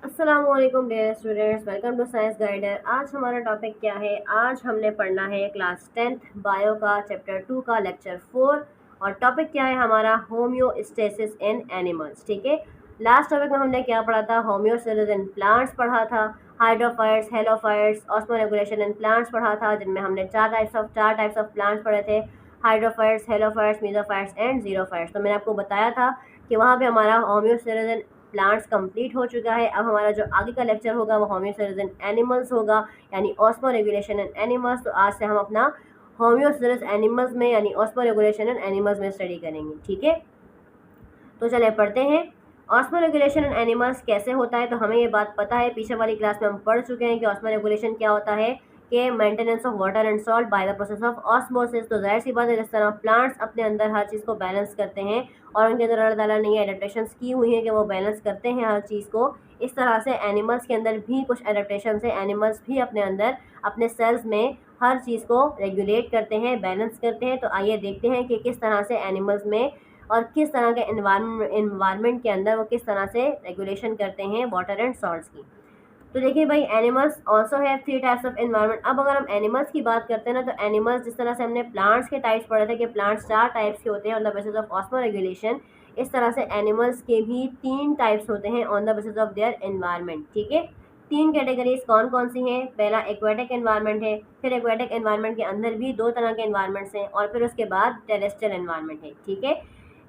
अस्सलामुअलैकुम dear students, welcome to science guider. आज हमारा टॉपिक क्या है? आज हमने पढ़ना है क्लास 10th बायो का चैप्टर 2 का लेक्चर 4। और टॉपिक क्या है हमारा? होम्योस्टेसिस इन एनिमल्स। ठीक है, लास्ट टॉपिक में हमने क्या पढ़ा था? होम्योस्टेसिस इन प्लांट्स पढ़ा था, हाइड्रोफायर्स, हेलोफायर्स, ऑस्मो रेगुलेशन इन प्लांट्स पढ़ा था, जिनमें हमने चार टाइप्स ऑफ प्लांट्स पढ़े थे: हाइड्रोफायर्स, हेलोफायर्स, मेसोफायर्स एंड जीरोफायर्स। तो मैंने आपको बताया था कि वहाँ पे हमारा होम्योस्टेसिस इन प्लांट्स कंप्लीट हो चुका है। अब हमारा जो आगे का लेक्चर होगा वो होम्योस्टेसिस इन एनिमल्स होगा, यानी ऑस्मो रेगुलेशन इन एनिमल्स। तो आज से हम अपना होम्योस्टेसिस एनिमल्स में यानी ऑस्मो रेगुलेशन इन एनिमल्स में स्टडी करेंगे। ठीक है, तो चले पढ़ते हैं। ऑस्मो रेगुलेशन इन एनिमल्स कैसे होता है? तो हमें ये बात पता है, पीछे वाली क्लास में हम पढ़ चुके हैं कि ऑस्मो रेगुलेशन क्या होता है कि maintenance of water and salt by the process of osmosis. तो जाहिर सी बात है, जिस तरह प्लांट्स अपने अंदर हर चीज़ को बैलेंस करते हैं और उनके अंदर अल्लाह ताला ने एडेप्टेशंस की हुई हैं कि वो बैलेंस करते हैं हर चीज़ को, इस तरह से एनिमल्स के अंदर भी कुछ एडेप्टेशन है। एनिमल्स भी अपने अंदर अपने सेल्स में हर चीज़ को रेगुलेट करते हैं, बैलेंस करते हैं। तो आइए देखते हैं कि किस तरह से एनिमल्स में और किस तरह के इन्वायरमेंट के अंदर वो किस तरह से रेगुलेशन करते हैं वाटर एंड सॉल्ट्स की। तो देखिए भाई, animals also have 3 types of environment. अब अगर हम एनिमल्स की बात करते हैं ना, तो एनिमल्स जिस तरह से हमने प्लांट्स के टाइप्स पढ़े थे कि प्लांट्स 4 टाइप्स के होते हैं on the basis of osmo regulation, इस तरह से एनिमल्स के भी 3 टाइप्स होते हैं on the basis of their environment. ठीक है, 3 कैटेगरीज कौन कौन सी हैं? पहला एक्वेटिक एनवायरनमेंट है, फिर एक्वेटिक एनवायरनमेंट के अंदर भी 2 तरह के एनवायरनमेंट्स हैं, और फिर उसके बाद टेरेस्ट्रियल एनवायरनमेंट है। ठीक है,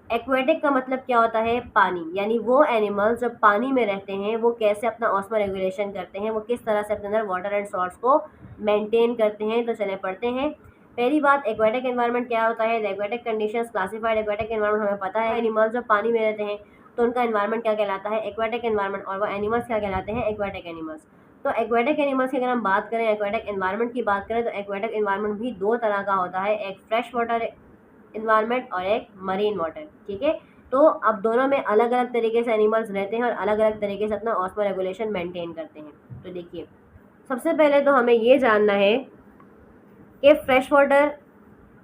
एक्वेटिक का मतलब क्या होता है? पानी, यानी वो एनिमल्स जो पानी में रहते हैं वो कैसे अपना ऑस्मो रेगुलेशन करते हैं, वो किस तरह से अपने अंदर वाटर एंड सॉल्ट्स को मेंटेन करते हैं। तो चले पढ़ते हैं। पहली बात, एक्वेटिक एनवायरनमेंट क्या होता है? Aquatic conditions classified aquatic environment हमें पता है, एनिमल्स जो पानी में रहते हैं तो उनका एनवायरनमेंट क्या कहलाता है? Aquatic environment. और वो एनिमल्स क्या कहलाते हैं? Aquatic animals. तो एक्वेटिक एनिमल्स की अगर हम बात करें, एक्वेटिक एनवायरनमेंट की बात करें, तो एक्वेटिक एनवायरनमेंट भी 2 तरह का होता है, एक फ्रेश वाटर इन्वायरमेंट और एक मरीन वाटर। ठीक है, तो अब दोनों में अलग अलग तरीके से एनिमल्स रहते हैं और अलग अलग तरीके से अपना ऑस्मो रेगुलेशन मेंटेन करते हैं। तो देखिए, सबसे पहले तो हमें ये जानना है कि फ्रेश वाटर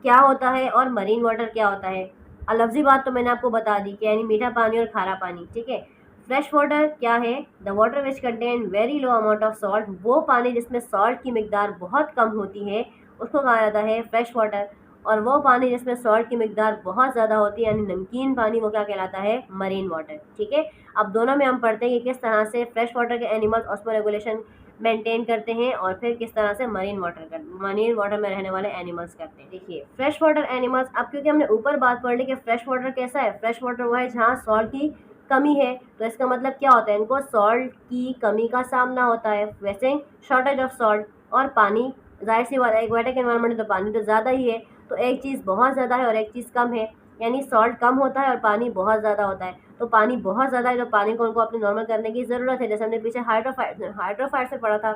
क्या होता है और मरीन वाटर क्या होता है। लफ्जी बात तो मैंने आपको बता दी कि यानी मीठा पानी और खारा पानी। ठीक है, फ्रेश वाटर क्या है? The water which contain very low amount of salt. वो पानी जिसमें सॉल्ट की मिकदार बहुत कम होती है उसको कहा जाता है फ्रेश वाटर। और वो पानी जिसमें सॉल्ट की मिकदार बहुत ज़्यादा होती है यानी नमकीन पानी, वो क्या कहलाता है? Marine water. ठीक है, अब दोनों में हम पढ़ते हैं कि किस तरह से फ्रेश वाटर के एनिमल्स ऑस्मो रेगुलेशन मेंटेन करते हैं और फिर किस तरह से मरीन वाटर में रहने वाले एनिमल्स करते हैं। देखिए, फ्रेश वाटर एनिमल्स, अब क्योंकि हमने ऊपर बात पढ़ ली कि फ्रेश वाटर कैसा है, फ्रेश वाटर वो है जहाँ सॉल्ट की कमी है। तो इसका मतलब क्या होता है? इनको सॉल्ट की कमी का सामना होता है, वैसे शॉर्टेज ऑफ सॉल्ट। और पानी, जाहिर सी बात है, एक्वेटिक एनवायरनमेंट तो पानी तो ज़्यादा ही है, तो एक चीज़ बहुत ज़्यादा है और एक चीज़ कम है, यानी सॉल्ट कम होता है और पानी बहुत ज़्यादा होता है। तो पानी बहुत ज़्यादा है तो पानी को उनको अपने नॉर्मल करने की ज़रूरत है। जैसे हमने पीछे हाइड्रोफाइट से पढ़ा था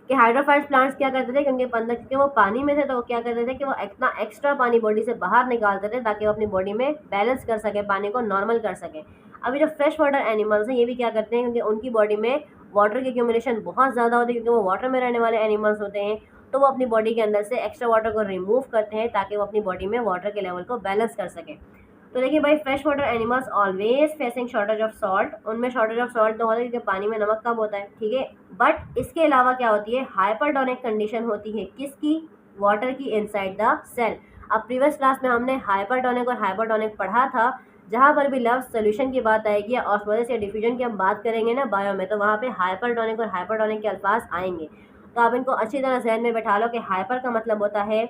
कि हाइड्रोफाइट प्लांट्स क्या करते थे, क्योंकि वो पानी में थे तो वो क्या करते थे कि वो इतना एक्स्ट्रा पानी बॉडी से बाहर निकालते थे ताकि वो अपनी बॉडी में बैलेंस कर सके, पानी को नॉर्मल कर सके। अभी जो फ्रेश वाटर एनिमल्स हैं ये भी क्या करते हैं, क्योंकि उनकी बॉडी में वाटर की एक्यूमुलेशन बहुत ज़्यादा होती है, क्योंकि वो वाटर में रहने वाले एनिमल्स होते हैं, तो वो अपनी बॉडी के अंदर से एक्स्ट्रा वाटर को रिमूव करते हैं ताकि वो अपनी बॉडी में वाटर के लेवल को बैलेंस कर सकें। तो देखिए भाई, fresh water animals always facing shortage of salt. उनमें शॉर्टेज ऑफ सॉल्ट तो होता है क्योंकि पानी में नमक कम होता है। ठीक है, बट इसके अलावा क्या होती है? हाइपरटोनिक कंडीशन होती है। किसकी? वाटर की इनसाइड द सेल। अब प्रीवियस क्लास में हमने हाइपरटोनिक और हाइपरटोनिक पढ़ा था। जहाँ पर भी लफ्ज सोल्यूशन की बात आएगी या ऑस्मोसिस या डिफ्यूजन की हम बात करेंगे ना बायो में, तो वहाँ पे हाइपरटोनिक और हाइपरटोनिक के अल्फाज आएंगे। तो आप इनको अच्छी तरह जहन में बैठा लो कि हाइपर का मतलब होता है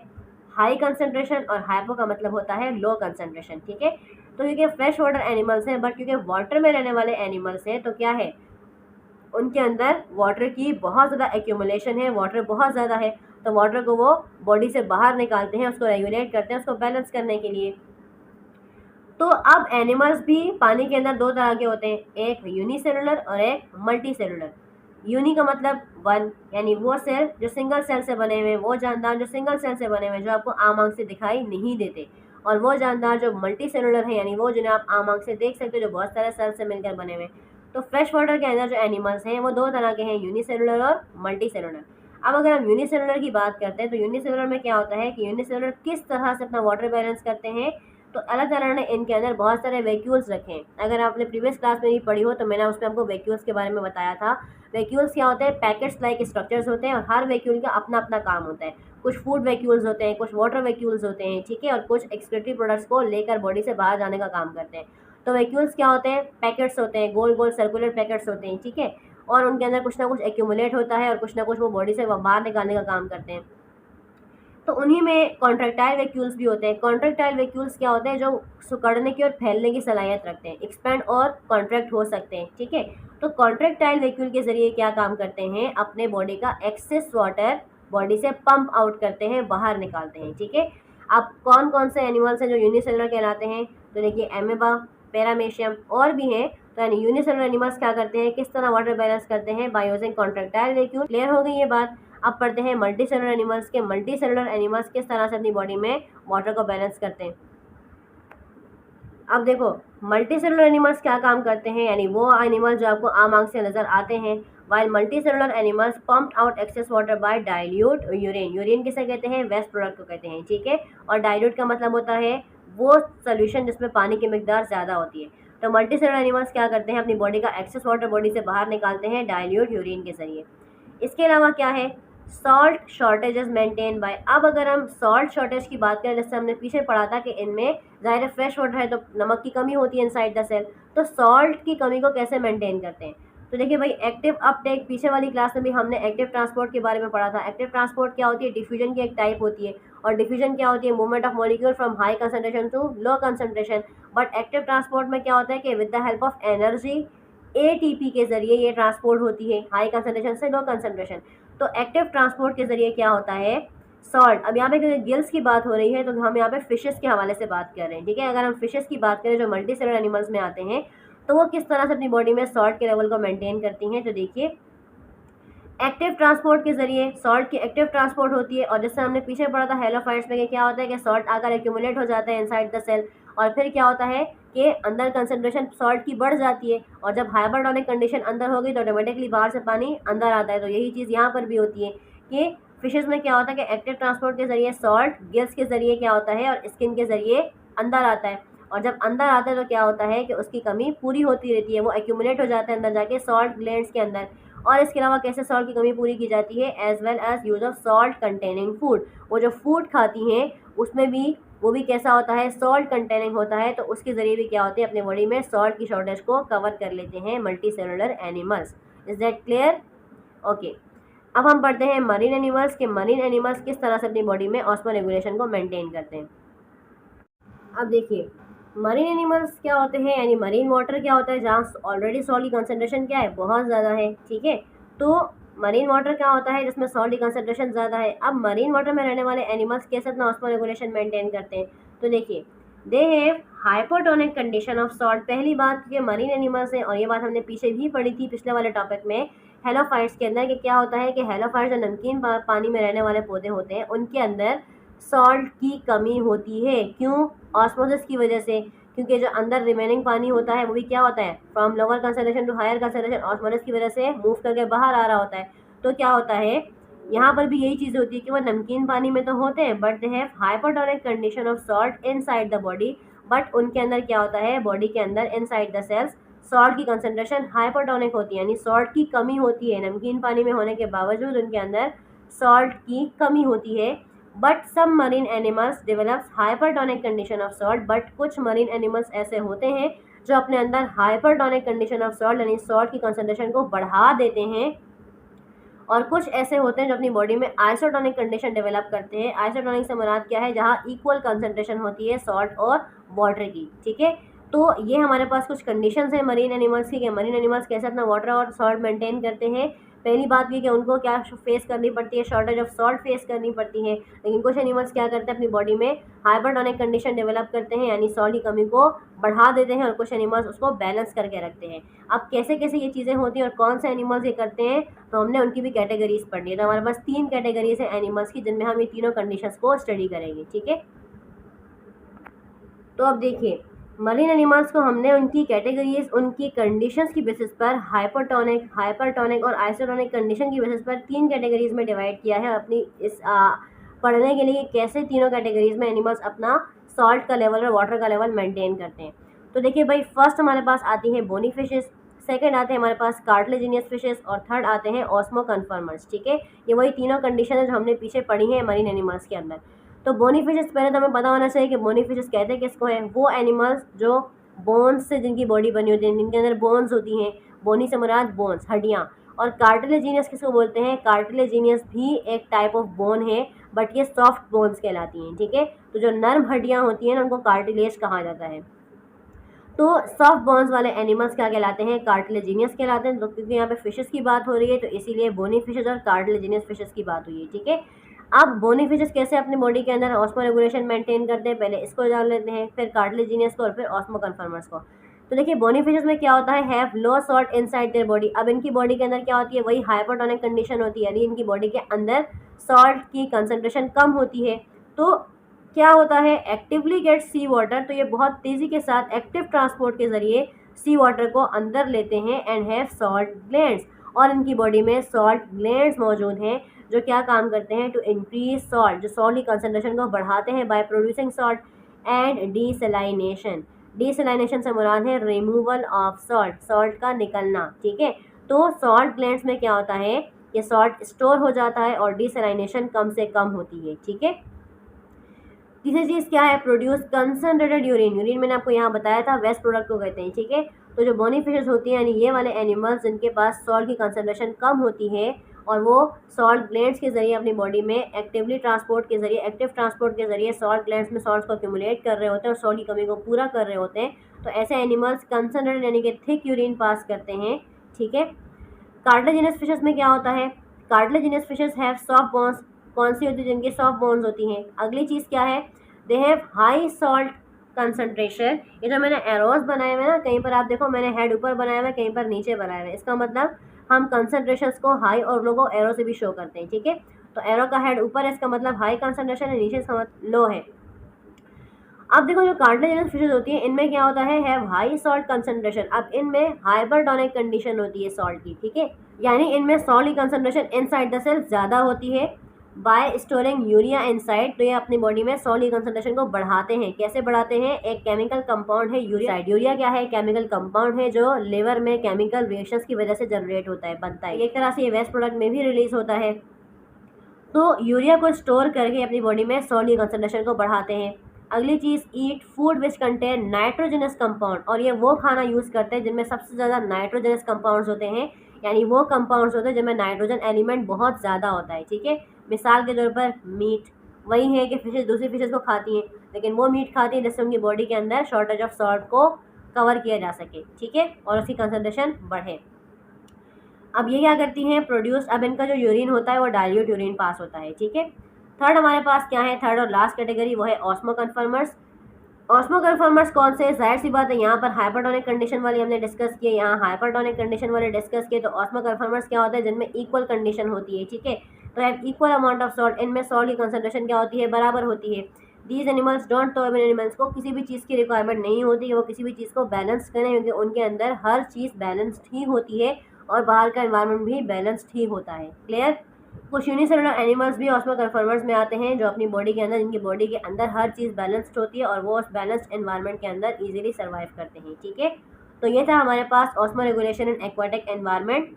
हाई कंसंट्रेशन और हाइपो का मतलब होता है लो कंसंट्रेशन। ठीक है, तो क्योंकि फ्रेश वाटर एनिमल्स हैं, बट क्योंकि वाटर में रहने वाले एनिमल्स हैं, तो क्या है, उनके अंदर वाटर की बहुत ज़्यादा एक्यूमुलेशन है, वाटर बहुत ज़्यादा है, तो वाटर को वो बॉडी से बाहर निकालते हैं, उसको रेगुलेट करते हैं, उसको बैलेंस करने के लिए। तो अब एनिमल्स भी पानी के अंदर 2 तरह के होते हैं, एक यूनिसेलुलर और एक मल्टी सेलुलर। यूनि का मतलब 1, यानी वो सेल जो सिंगल सेल से बने हुए, वो जानदार जो सिंगल सेल से बने हुए जो आपको आम आंख से दिखाई नहीं देते, और वो जानदार जो मल्टी सेलुलर है, यानी वो जिन्हें आप आम आंख से देख सकते हो, जो बहुत सारे सेल से मिलकर बने हुए। तो फ्रेश वाटर के अंदर जो एनिमल्स हैं वो 2 तरह के हैं, यूनिसेलुलर और मल्टी सेलुलर। अब अगर हम यूनिसेलुलर की बात करते हैं तो यूनिसेलुलर में क्या होता है कि यूनिसेलुलर किस तरह से अपना वाटर बैलेंस करते हैं? तो अल्लाह ताला ने इनके अंदर बहुत सारे वैक्यूल्स रखे हैं। अगर आपने प्रीवियस क्लास में भी पढ़ी हो तो मैंने उसमें आपको वैक्यूल्स के बारे में बताया था। वैक्यूल्स क्या होते हैं? पैकेट्स लाइक स्ट्रक्चर्स होते हैं और हर वैक्यूल का अपना अपना काम होता है। कुछ फूड वैक्यूल्स होते हैं, कुछ वाटर वैक्यूल्स होते हैं, ठीक है, और कुछ एक्सक्रीटरी प्रोडक्ट्स को लेकर बॉडी से बाहर जाने का काम करते हैं। तो वैक्यूल्स क्या होते हैं? पैकेट्स होते हैं, गोल गोल सर्कुलर पैकेट्स होते हैं, ठीक है, और उनके अंदर कुछ ना कुछ एक्यूमुलेट होता है और कुछ ना कुछ वो बॉडी से बाहर निकालने का काम करते हैं। तो उन्हीं में कॉन्ट्रैक्टाइल वैक्यूल्स भी होते हैं। कॉन्ट्रैक्टाइल वैक्यूल्स क्या होते हैं? जो सिकुड़ने की और फैलने की सलाहियत रखते हैं, एक्सपेंड और कॉन्ट्रैक्ट हो सकते हैं, ठीक है। तो कॉन्ट्रैक्टाइल वैक्यूल के जरिए क्या काम करते हैं? अपने बॉडी का एक्सेस वाटर बॉडी से पंप आउट करते हैं, बाहर निकालते हैं, ठीक है। अब कौन कौन से एनिमल्स हैं जो यूनिसेलुलर कहलाते हैं? तो देखिए एमेबा, पैरामेशियम और भी हैं। तो यानी यूनिसेलुलर एनिमल्स क्या करते हैं, किस तरह वाटर बैलेंस करते हैं? By using contractile vacuole. Clear हो गई ये बात। अब पढ़ते हैं मल्टी सेलुलर एनिमल्स के। मल्टी सेलुलर एनिमल्स किस तरह से अपनी बॉडी में वाटर को बैलेंस करते हैं। अब देखो मल्टी सेलुलर एनिमल्स क्या काम करते हैं, यानी वो एनिमल्स जो आपको आम आंख से नजर आते हैं। While multi cellular animals pumped out excess water bye dilute urine. Urine किसे कहते हैं? वेस्ट प्रोडक्ट को कहते हैं, ठीक है। और डाइल्यूट का मतलब होता है वो सोल्यूशन जिसमें पानी की मिकदार ज़्यादा होती है। तो मल्टी सेलुलर एनिमल्स क्या करते हैं? अपनी बॉडी का एक्सेस वाटर बॉडी से बाहर निकालते हैं डाइल्यूट यूरिन के जरिए। इसके अलावा क्या है? Salt shortages maintain by. अब अगर हम सॉल्ट शॉर्टेज की बात करें, जैसे हमने पीछे पढ़ा था कि इनमें ज़ाहिर फ्रेश वाटर है तो नमक की कमी होती है इनसाइड द सेल, तो सॉल्ट की कमी को कैसे मेंटेन करते हैं? तो देखिए भाई, एक्टिव अपटेक, पीछे वाली क्लास में भी हमने एक्टिव ट्रांसपोर्ट के बारे में पढ़ा था। एक्टिव ट्रांसपोर्ट क्या होती है? डिफ्यूजन की एक टाइप होती है, और डिफ्यूजन क्या होती है? Movement of molecule from high concentration to low concentration. But active transport में क्या होता है कि with the help of energy ATP के जरिए ये ट्रांसपोर्ट होती है हाई कंसंट्रेशन से लो कंसंट्रेशन। तो एक्टिव ट्रांसपोर्ट के जरिए क्या होता है? सॉल्ट। अब यहाँ पे गिल्स की बात हो रही है तो हम यहाँ पे फिशेस के हवाले से बात कर रहे हैं, ठीक है। अगर हम फिशेस की बात करें जो मल्टी सेलुलर एनिमल्स में आते हैं, तो वो किस तरह से अपनी बॉडी में सॉल्ट के लेवल को मेंटेन करती हैं। तो देखिए एक्टिव ट्रांसपोर्ट के जरिए सॉल्ट की एक्टिव ट्रांसपोर्ट होती है, और जैसे हमने पीछे पढ़ा था हेलोफाइट्स में कि क्या होता है कि सॉल्ट आकर एक्यूमुलेट हो जाता है इनसाइड द सेल, और फिर क्या होता है कि अंदर कंसंट्रेशन सॉल्ट की बढ़ जाती है, और जब हाइपरटोनिक कंडीशन अंदर होगी तो ऑटोमेटिकली बाहर से पानी अंदर आता है। तो यही चीज़ यहाँ पर भी होती है कि फिशेज में क्या होता है कि एक्टिव ट्रांसपोर्ट के जरिए सॉल्ट गिल्स के जरिए क्या होता है और स्किन के जरिए अंदर आता है, और जब अंदर आता है तो क्या होता है कि उसकी कमी पूरी होती रहती है, वो एक्यूमुलेट हो जाता है अंदर जाके सॉल्ट ग्लैंड्स के अंदर। और इसके अलावा कैसे सॉल्ट की कमी पूरी की जाती है? As well as use of salt containing food. वो जो फूड खाती हैं उसमें भी वो भी कैसा होता है? सॉल्ट कंटेनिंग होता है, तो उसके ज़रिए भी क्या होते हैं? अपने बॉडी में सॉल्ट की शॉर्टेज को कवर कर लेते हैं multi cellular animals. Is that clear? Okay. अब हम पढ़ते हैं मरीन एनिमल्स के। मरीन एनिमल्स किस तरह से अपनी बॉडी में ऑस्मो रेगुलेशन को मेंटेन करते हैं। अब देखिए मरीन एनिमल्स क्या होते हैं, यानी मरीन वाटर क्या होता है? जहाँ ऑलरेडी सॉल्ट की कंसनट्रेशन क्या है? बहुत ज़्यादा है, ठीक है। तो मरीन वाटर क्या होता है? जिसमें सॉल्ट की कंसनट्रेशन ज़्यादा है। अब मरीन वाटर में रहने वाले एनिमल्स कैसे अपना ऑस्मो रेगुलेशन मेंटेन करते हैं? तो देखिए they have hypotonic condition of salt. पहली बात ये मरीन एनिमल्स हैं, और ये बात हमने पीछे भी पढ़ी थी पिछले वाले टॉपिक में हेलोफाइट्स के अंदर, कि क्या होता है कि हेलोफाइट्स जो नमकीन पानी में रहने वाले पौधे होते हैं उनके अंदर सॉल्ट की कमी होती है। क्यों? ऑस्मोसिस की वजह से, क्योंकि जो अंदर रिमेनिंग पानी होता है वो भी क्या होता है? From lower concentration to higher concentration osmosis की वजह से मूव करके बाहर आ रहा होता है। तो क्या होता है यहाँ पर भी यही चीज़ होती है कि वो नमकीन पानी में तो होते हैं but they have hypotonic condition of salt inside the body. But उनके अंदर क्या होता है? बॉडी के अंदर इनसाइड द सेल्स सॉल्ट की कंसंट्रेशन हाइपोटोनिक होती है, यानी सॉल्ट की कमी होती है। नमकीन पानी में होने के बावजूद उनके अंदर सॉल्ट की कमी होती है। But some marine animals develops hypertonic condition of salt. But कुछ मरीन एनिमल्स ऐसे होते हैं जो अपने अंदर हाइपरटोनिक कंडीशन ऑफ सॉल्ट यानी सॉल्ट की कंसंट्रेशन को बढ़ा देते हैं, और कुछ ऐसे होते हैं जो अपनी बॉडी में आइसोटोनिक कंडीशन डेवलप करते हैं। आइसोटोनिक से मुराद क्या है? जहाँ इक्वल कंसंट्रेशन होती है सॉल्ट और वाटर की, ठीक है। तो ये हमारे पास कुछ कंडीशंस हैं मरीन एनिमल्स की, मरीन एनिमल्स कैसे अपना वाटर और सॉल्ट मेंटेन करते हैं। पहली बात ये कि उनको क्या फेस करनी पड़ती है? शॉर्टेज ऑफ सॉल्ट फेस करनी पड़ती है। लेकिन कुछ एनिमल्स क्या करते हैं? अपनी बॉडी में हाइपरटोनिक कंडीशन डेवलप करते हैं, यानी सॉल्ट की कमी को बढ़ा देते हैं, और कुछ एनिमल्स उसको बैलेंस करके रखते हैं। अब कैसे कैसे ये चीज़ें होती हैं और कौन से एनिमल्स ये करते हैं, तो हमने उनकी भी कैटेगरीज पढ़नी है। तो हमारे पास 3 कैटेगरीज है एनिमल्स की, जिनमें हम ये तीनों कंडीशंस को स्टडी करेंगे, ठीक है। तो अब देखिए मरीन एनिमल्स को हमने उनकी कैटेगरीज उनकी कंडीशंस की बेसिस पर हाइपरटोनिक, हाइपरटोनिक और आइसोटोनिक कंडीशन की बेसिस पर 3 कैटेगरीज में डिवाइड किया है। अपनी इस पढ़ने के लिए कैसे तीनों कैटेगरीज में एनिमल्स अपना सॉल्ट का लेवल और वाटर का लेवल मेंटेन करते हैं। तो देखिए भाई, फर्स्ट हमारे पास आती है बोनी फिशेस, सेकंड आते हैं हमारे पास कार्टिलेजिनियस फिशेस और थर्ड आते हैं ऑस्मो कन्फर्मर्स। ठीक है, ये वही तीनों कंडीशन है जो हमने पीछे पढ़ी है मरीन एनिमल्स के अंदर। तो बोनी फिशेस, पहले तो हमें पता होना चाहिए कि बोनी फिशेस कहते हैं किसको है। वो एनिमल्स जो बोन्स से जिनकी बॉडी बनी होती है, जिनके अंदर बोन्स होती हैं, बोनी से मुराद बोन्स, हड्डियाँ। और कार्टिलेजिनियस किसको बोलते हैं? कार्टिलेजिनियस भी एक टाइप ऑफ बोन है, बट ये सॉफ्ट बोन्स कहलाती हैं। ठीक है, तो जो नर्म हड्डियाँ होती हैं ना, उनको कार्टिलेज कहा जाता है। तो सॉफ्ट बोन्स वाले एनिमल्स क्या कहलाते हैं? कार्टिलेजिनियस कहलाते हैं। तो क्योंकि यहाँ पे फिशेस की बात हो रही है, तो इसीलिए बोनी फिशेस और कार्टिलेजिनियस फिशेस की बात हुई है। ठीक है, अब बोनी फिशेस कैसे अपनी बॉडी के अंदर ऑस्मो रेगुलेशन मेंटेन करते हैं, पहले इसको जान लेते हैं, फिर कार्टिलेजिनियस को और फिर ऑस्मो कन्फर्मर्स को। तो देखिए, बोनी फिशेस में क्या होता है? Have low salt inside their body. अब इनकी बॉडी के अंदर क्या होती है? वही हाइपरटोनिक कंडीशन होती है, यानी इनकी बॉडी के अंदर सॉल्ट की कंसंट्रेशन कम होती है। तो क्या होता है? एक्टिवली गेट सी वाटर, तो ये बहुत तेज़ी के साथ एक्टिव ट्रांसपोर्ट के ज़रिए सी वाटर को अंदर लेते हैं एंड हैव सॉल्ट ग्लैंड्स, और इनकी बॉडी में सॉल्ट ग्लैंड्स मौजूद हैं जो क्या काम करते हैं? टू इंक्रीज सॉल्ट, जो सॉल्ट की कंसनट्रेशन को बढ़ाते हैं by producing salt and desalination. Desalination से मुराद है रिमूवल ऑफ सॉल्ट, सॉल्ट का निकलना। ठीक है, तो सॉल्ट ग्लैंड्स में क्या होता है? ये सॉल्ट स्टोर हो जाता है और डीसैलिनेशन कम से कम होती है। ठीक है, तीसरी चीज़ क्या है? Produce concentrated urine. यूरिन मैंने आपको यहाँ बताया था वेस्ट प्रोडक्ट को कहते हैं। ठीक है, तो जो बोनी फिशेस होती हैं, यानी ये वाले एनिमल्स जिनके पास सॉल्ट की कंसनट्रेशन कम होती है और वो सॉल्ट ग्लैंड्स के जरिए अपनी बॉडी में एक्टिव ट्रांसपोर्ट के जरिए सॉल्ट ग्लैंड्स में सॉल्ट को एक्यूमुलेट कर रहे होते हैं और सॉल्ट की कमी को पूरा कर रहे होते हैं, तो ऐसे एनिमल्स कंसनट्रेटेड यानी कि थिक यूरिन पास करते हैं। ठीक है, कार्टिलेजिनस फिशेस में क्या होता है? Cartilaginous fishes have soft bones. कौन सी होती है? जिनकी सॉफ्ट बोन्स होती हैं। अगली चीज़ क्या है? They have high salt concentration. ये जो मैंने एरोज बनाए हुए ना, कहीं पर आप देखो मैंने हेड ऊपर बनाया हुआ है, कहीं पर नीचे बनाया हुआ है, इसका मतलब हम कंसनट्रेशंस को हाई और लो को एरो से भी शो करते हैं। ठीक है, तो एरो का हेड ऊपर है, इसका मतलब हाई कंसनट्रेशन है, नीचे इसका मतलब लो है। अब देखो, जो कार्टिलेजिनस फिशेस होती हैं, इनमें क्या होता है? Have high salt concentration. अब इनमें हाइपरटोनिक कंडीशन होती है सॉल्ट की। ठीक है, यानी इनमें सॉल्ट की कंसंट्रेशन इनसाइड द सेल ज़्यादा होती है बाय स्टोरिंग यूरिया इनसाइड। तो ये अपनी बॉडी में सॉल्ट की कंसंट्रेशन को बढ़ाते हैं। कैसे बढ़ाते हैं? एक केमिकल कंपाउंड है यूरिया। यूरिया क्या है? केमिकल कंपाउंड है जो लिवर में केमिकल रिएक्शंस की वजह से जनरेट होता है, बनता है। एक तरह से ये वेस्ट प्रोडक्ट में भी रिलीज होता है। तो यूरिया को स्टोर करके अपनी बॉडी में सॉल्ट की कंसंट्रेशन को बढ़ाते हैं। अगली चीज़, eat food which contain nitrogenous compound. और ये वो खाना यूज़ करते हैं जिनमें सबसे ज़्यादा नाइट्रोजनस कंपाउंड्स होते हैं, यानी वो कंपाउंड्स होते हैं जिनमें नाइट्रोजन एलिमेंट बहुत ज़्यादा होता है। ठीक है, मिसाल के तौर पर मीट, वही है कि फिशेस दूसरी फिशेस को खाती हैं, लेकिन वो मीट खाती हैं जिससे उनकी बॉडी के अंदर शॉर्टेज ऑफ सॉल्ट को कवर किया जा सके। ठीक है, और उसकी कंसंट्रेशन बढ़े। अब ये क्या करती हैं? प्रोड्यूस, अब इनका जो यूरिन होता है वो डाइल्यूट यूरिन पास होता है। ठीक है, थर्ड हमारे पास क्या है? थर्ड और लास्ट कैटेगरी वो है ऑस्मो कन्फर्मर्स। ऑस्मो कन्फर्मर्स कौन से? जाहिर सी बात है, यहाँ पर हाइपरटोनिक कंडीशन वाली हमने डिस्कस किए, यहाँ हाइपरटोनिक कंडीशन वाले डिस्कस किए। तो ऑस्मो कन्फर्मर्स क्या होता है? जिनमें इक्वल कंडीशन होती है। ठीक है, तो have equal amount of salt. इनमें सॉल्ट की कंसंट्रेशन क्या होती है? बराबर होती है। दीज एनिमल्स डोंट, तो इन एनिमल्स को किसी भी चीज़ की रिक्वायरमेंट नहीं होती कि वो किसी भी चीज़ को बैलेंस करें, क्योंकि उनके अंदर हर चीज़ बैलेंस्ड ही होती है और बाहर का एनवायरनमेंट भी बैलेंस्ड ही होता है। क्लियर? कुछ यूनिसेलुलर एनिमल्स भी ऑस्मो कन्फर्मर्स में आते हैं जो अपनी बॉडी के अंदर, इनकी बॉडी के अंदर हर चीज़ बैलेंस्ड होती है और वो उस बैलेंस्ड एनवायरनमेंट के अंदर इजीली सर्वाइव करते हैं। ठीक है, तो ये था हमारे पास osmoregulation in aquatic environment,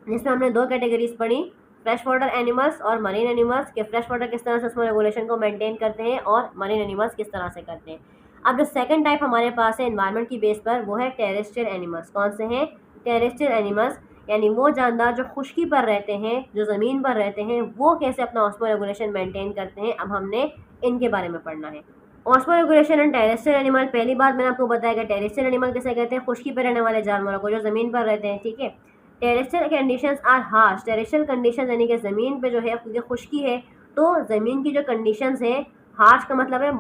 जिसमें हमने दो कैटेगरीज पढ़ी, फ्रेश वाटर एनिमल्स और मरीन एनिमल्स, के फ्रेश वाटर किस तरह से ऑस्मो रेगुलेशन को मेंटेन करते हैं और मरीन एनिमल्स किस तरह से करते हैं। अब जो सेकंड टाइप हमारे पास है एनवायरनमेंट की बेस पर, वो है टेरेस्ट्रियल एनिमल्स। कौन से हैं? टेरेस्ट्रियल एनिमल्स, यानी वो जानदार जो खुश्की पर रहते हैं, जो ज़मीन पर रहते हैं, वो कैसे अपना ऑस्मो रेगुलेशन मेंटेन करते हैं। अब हमने इनके बारे में पढ़ना है। Osmo regulation and terrestrial animal, पहली बात मैंने आपको बताया कि टेरेस्ट्रियल एनिमल किसे कहते हैं? खुश्की पर रहने वाले जानवरों को, जो ज़मीन पर रहते हैं। ठीक है, terrestrial conditions are harsh. Terrestrial condition यानी कि ज़मीन पे जो है, क्योंकि खुश्की है तो ज़मीन की जो कंडीशंस है, हार्श का मतलब है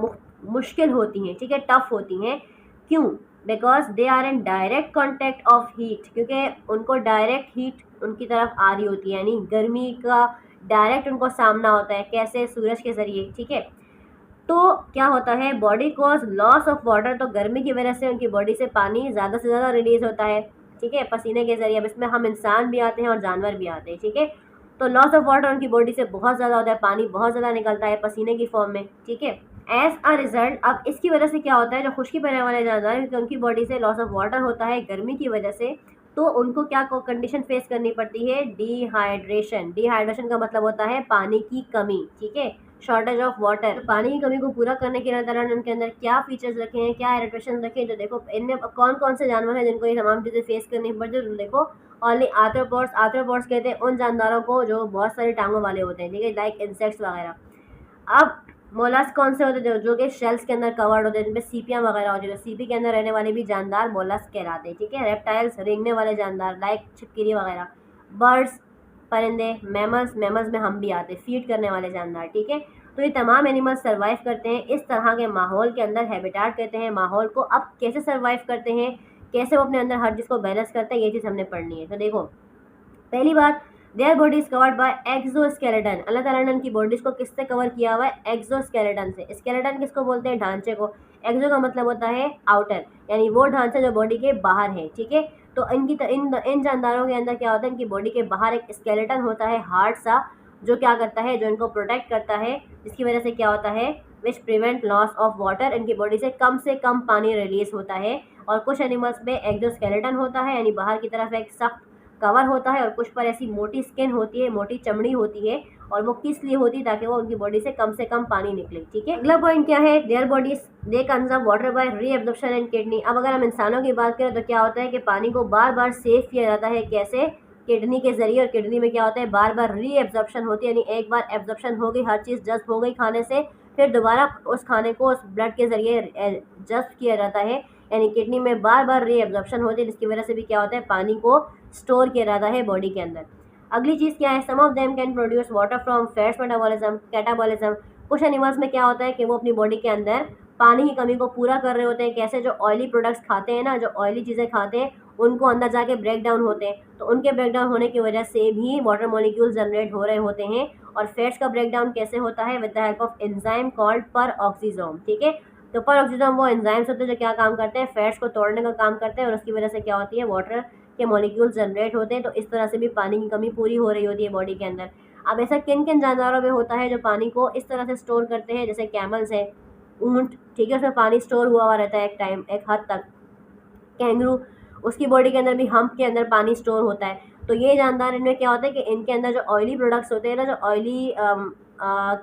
मुश्किल होती हैं। ठीक है, टफ होती हैं। क्यों? Because they are in direct contact of heat, क्योंकि उनको डायरेक्ट हीट उनकी तरफ आ रही होती है, यानी गर्मी का डायरेक्ट उनको सामना होता है। कैसे? सूरज के ज़रिए। ठीक है, तो क्या होता है? Body cause loss of water, तो गर्मी की वजह से उनकी बॉडी से पानी ज़्यादा से ज़्यादा रिलीज़ होता है। ठीक है, पसीने के ज़रिए। अब इसमें हम इंसान भी आते हैं और जानवर भी आते हैं। ठीक है, तो लॉस ऑफ वाटर उनकी बॉडी से बहुत ज़्यादा होता है, पानी बहुत ज़्यादा निकलता है पसीने की फॉर्म में। ठीक है, एज अ रिजल्ट अब इसकी वजह से क्या होता है, जो खुश्की पहने वाले जानवर हैं, क्योंकि उनकी बॉडी से लॉस ऑफ वाटर होता है गर्मी की वजह से, तो उनको क्या कंडीशन फेस करनी पड़ती है, डिहाइड्रेशन। डिहाइड्रेशन का मतलब होता है पानी की कमी, ठीक है, शॉर्टेज ऑफ वाटर। तो पानी की कमी को पूरा करने के लिए अल्लाह ताला ने उनके अंदर क्या फीचर्स रखे हैं, क्या एडेप्टेशन रखे हैं, तो देखो इनमें कौन कौन से जानवर हैं जिनको ये तमाम चीज़ें फेस करनी पड़ती है। तो देखो ओनली आर्थ्रोपॉड्स। आर्थ्रोपॉड्स कहते हैं उन जानदारों को जो बहुत सारी टांगों वाले होते हैं, ठीक है, लाइक इंसेक्ट्स वगैरह। अब मोलस्क कौन से होते हैं, जो कि शेल्स के अंदर कवर्ड होते हैं, जिनमें सीपियाँ वगैरह होती है, तो सीपी के अंदर रहने वाले भी जानदार मोलस्क कहलाते हैं, ठीक है। रेप्टाइल्स, रेंगने वाले जानदार लाइक छिपकली वगैरह। बर्ड्स, परिंदे। मैमल्स, मैमल्स में हम भी आते हैं, फीड करने वाले जानदार, ठीक है। तो ये तमाम एनिमल्स सर्वाइव करते हैं इस तरह के माहौल के अंदर, हैबिटेट कहते हैं माहौल को। अब कैसे सर्वाइव करते हैं, कैसे वो अपने अंदर हर चीज़ को बैलेंस करते हैं, ये चीज़ हमने पढ़नी है। तो देखो पहली बात, their body is covered by exoskeleton. Allah Taala ने उनकी बॉडीज को किससे कवर किया हुआ है, एक्सोस्केलेटन से। स्केलेटन किसको बोलते हैं, ढांचे को। एक्सो का मतलब होता है आउटर, यानी वो ढांचा जो बॉडी के बाहर है, ठीक है। तो इन जानदारों के अंदर क्या होता है, इनकी बॉडी के बाहर एक स्केलेटन होता है हार्ड सा, जो क्या करता है, जो इनको प्रोटेक्ट करता है, जिसकी वजह से क्या होता है, which prevent loss of water. इनकी बॉडी से कम पानी रिलीज होता है। और कुछ एनिमल्स में एक्सोस्केलेटन होता है, यानी बाहर की तरफ एक सख्त कवर होता है, और कुछ पर ऐसी मोटी स्किन होती है, मोटी चमड़ी होती है, और वो किस लिए होती है, ताकि वो उनकी बॉडी से कम पानी निकले, ठीक है। अगला पॉइंट क्या है, their bodies they conserve water bye reabsorption in kidney. अब अगर हम इंसानों की बात करें तो क्या होता है कि पानी को बार बार सेव किया जाता है, कैसे, किडनी के जरिए। और किडनी में क्या होता है, बार बार रीएब्जॉर्प्शन होती है, यानी एक बार एब्जॉर्प्शन हो गई, हर चीज़ जज्ब हो गई खाने से, फिर दोबारा उस खाने को उस ब्लड के जरिए जज्ब किया जाता है, यानी किडनी में बार बार रीएब्जॉर्प्शन होती है, जिसकी वजह से भी क्या होता है, पानी को स्टोर किया जाता है बॉडी के अंदर। अगली चीज़ क्या है, some of them can produce water from fats metabolism, catabolism. कुछ एनिमल्स में क्या होता है कि वो अपनी बॉडी के अंदर पानी की कमी को पूरा कर रहे होते हैं, कैसे, जो ऑयली प्रोडक्ट्स खाते हैं ना, जो ऑयली चीज़ें खाते हैं, उनको अंदर जाके ब्रेक डाउन होते हैं, तो उनके ब्रेक डाउन होने की वजह से भी वाटर मॉलिक्यूल जनरेट हो रहे होते हैं। और फैट्स का ब्रेक डाउन कैसे होता है, with the help of enzyme called peroxisome, ठीक है। तो परऑक्सीसोम वो एंजाइम्स होते हैं जो क्या काम करते हैं, फैट्स को तोड़ने का काम करते हैं, और उसकी वजह से क्या होती है, वाटर के मॉलिक्यूल जनरेट होते हैं। तो इस तरह से भी पानी की कमी पूरी हो रही होती है बॉडी के अंदर। अब ऐसा किन किन जानवरों में होता है जो पानी को इस तरह से स्टोर करते हैं, जैसे कैमल्स है, ऊंट, ठीक है, उसमें पानी स्टोर हुआ रहता है एक टाइम, एक हद तक। कैंगरू, उसकी बॉडी के अंदर भी हम्प के अंदर पानी स्टोर होता है। तो ये जानदार, इनमें क्या होता है कि इनके अंदर जो ऑयली प्रोडक्ट्स होते हैं ना, जो ऑयली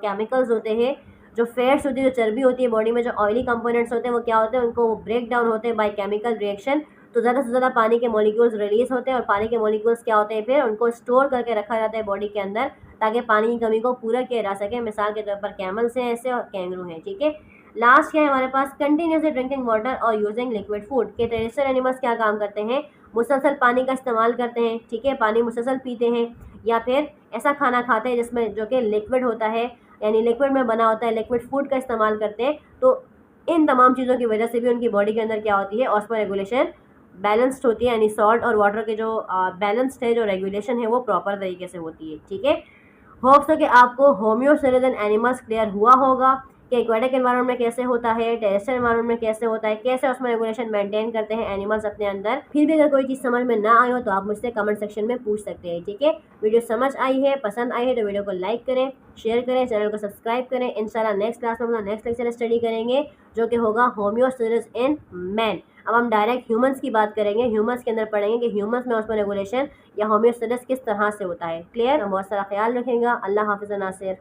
केमिकल्स होते हैं, जो फैट्स होती है, जो चर्बी होती है बॉडी में, जो ऑयली कंपोनेंट्स होते हैं, वो क्या होते हैं, उनको ब्रेक डाउन होते हैं बाय केमिकल रिएक्शन। तो ज़्यादा से ज़्यादा पानी के मॉलिक्यूल्स रिलीज होते हैं, और पानी के मॉलिक्यूल्स क्या होते हैं, फिर उनको स्टोर करके रखा जाता है बॉडी के अंदर, ताकि पानी की कमी को पूरा किया जा सके। मिसाल के तौर पर कैमल्स हैं ऐसे, और कैंगरू हैं, ठीक है। लास्ट क्या है हमारे पास, कंटिन्यूसली ड्रिंकिंग वाटर और यूजिंग लिक्विड फूड। के टेरेस्ट्रियल एनिमल्स क्या काम करते हैं, मुसलसल पानी का इस्तेमाल करते हैं, ठीक है, पानी मुसलसल पीते हैं, या फिर ऐसा खाना खाते हैं जिसमें जो कि लिक्विड होता है, यानी लिक्विड में बना होता है, लिक्विड फूड का इस्तेमाल करते हैं। तो इन तमाम चीज़ों की वजह से भी उनकी बॉडी के अंदर क्या होती है, ऑस्मो रेगुलेशन बैलेंस्ड होती है, यानी सॉल्ट और वाटर के जो बैलेंस्ड है, जो रेगुलेशन है, वो प्रॉपर तरीके से होती है, ठीक है। होप्स हो कि आपको होम्योस्टेरिस इन एनिमल्स क्लियर हुआ होगा कि एक्वेटिक एनवायरनमेंट में कैसे होता है, टेरेस्ट्रियल एनवायरनमेंट में कैसे होता है, कैसे उसमें रेगुलेशन मेंटेन करते हैं एनिमल्स अपने अंदर। फिर भी अगर कोई चीज़ समझ में ना आई हो तो आप मुझसे कमेंट सेक्शन में पूछ सकते हैं, ठीक है। वीडियो समझ आई है, पसंद आई है, तो वीडियो को लाइक करें, शेयर करें, चैनल को सब्सक्राइब करें। इंशाल्लाह नेक्स्ट क्लास में हम नेक्स्ट लेक्चर स्टडी करेंगे, जो कि होगा होम्योस्टेरिस इन मैन। अब हम डायरेक्ट ह्यूमंस की बात करेंगे, ह्यूमंस के अंदर पढ़ेंगे कि ह्यूमंस में उसमें रेगुलेशन या होम्योस्टेरिस किस तरह से होता है। क्लियर, बहुत सारा ख्याल रखेगा। अल्लाह हाफिज़ नासिर।